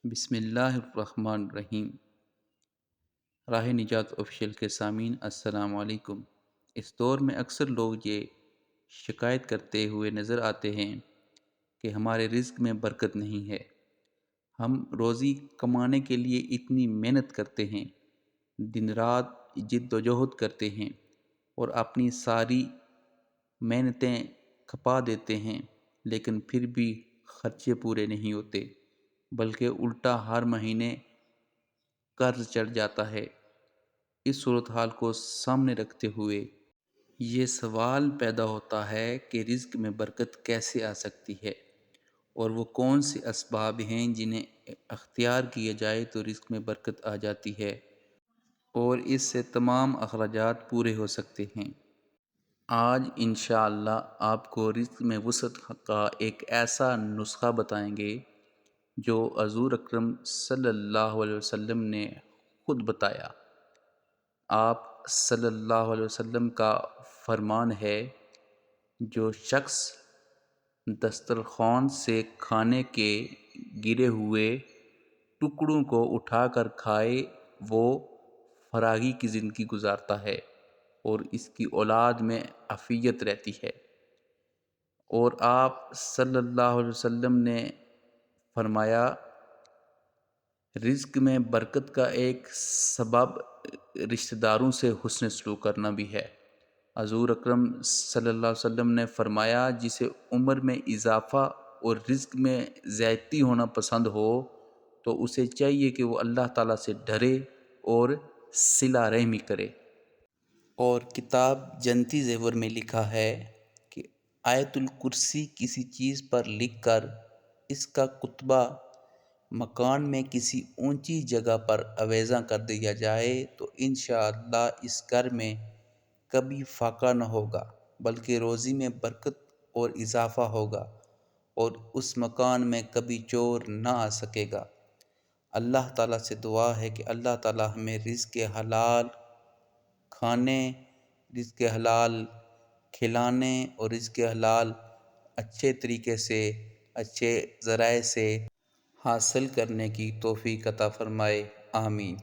بسم اللہ الرحمن الرحیم۔ راہ نجات آفیشیل کے سامعین السلام علیکم۔ اس دور میں اکثر لوگ یہ شکایت کرتے ہوئے نظر آتے ہیں کہ ہمارے رزق میں برکت نہیں ہے۔ ہم روزی کمانے کے لیے اتنی محنت کرتے ہیں، دن رات جد و جہد کرتے ہیں اور اپنی ساری محنتیں کھپا دیتے ہیں، لیکن پھر بھی خرچے پورے نہیں ہوتے، بلکہ الٹا ہر مہینے قرض چڑھ جاتا ہے۔ اس صورتحال کو سامنے رکھتے ہوئے یہ سوال پیدا ہوتا ہے کہ رزق میں برکت کیسے آ سکتی ہے، اور وہ کون سے اسباب ہیں جنہیں اختیار کیا جائے تو رزق میں برکت آ جاتی ہے اور اس سے تمام اخراجات پورے ہو سکتے ہیں۔ آج انشاءاللہ آپ کو رزق میں وسعت کا ایک ایسا نسخہ بتائیں گے جو حضور اکرم صلی اللہ علیہ وسلم نے خود بتایا۔ آپ صلی اللہ علیہ وسلم کا فرمان ہے، جو شخص دسترخوان سے کھانے کے گرے ہوئے ٹکڑوں کو اٹھا کر کھائے وہ فراغی کی زندگی گزارتا ہے اور اس کی اولاد میں عافیت رہتی ہے۔ اور آپ صلی اللہ علیہ وسلم نے فرمایا، رزق میں برکت کا ایک سبب رشتہ داروں سے حسن سلوک کرنا بھی ہے۔ حضور اکرم صلی اللہ علیہ وسلم نے فرمایا، جسے عمر میں اضافہ اور رزق میں زیادتی ہونا پسند ہو تو اسے چاہیے کہ وہ اللہ تعالیٰ سے ڈرے اور صلہ رحمی کرے۔ اور کتاب جنتی زیور میں لکھا ہے کہ آیت الکرسی کسی چیز پر لکھ کر اس کا کتبہ مکان میں کسی اونچی جگہ پر آویزاں کر دیا جائے تو انشاءاللہ اس گھر میں کبھی فاقہ نہ ہوگا، بلکہ روزی میں برکت اور اضافہ ہوگا اور اس مکان میں کبھی چور نہ آ سکے گا۔ اللہ تعالیٰ سے دعا ہے کہ اللہ تعالیٰ ہمیں رزق حلال کھانے، رزق حلال کھلانے اور رزق حلال اچھے طریقے سے، اچھے ذرائع سے حاصل کرنے کی توفیق عطا فرمائے۔ آمین۔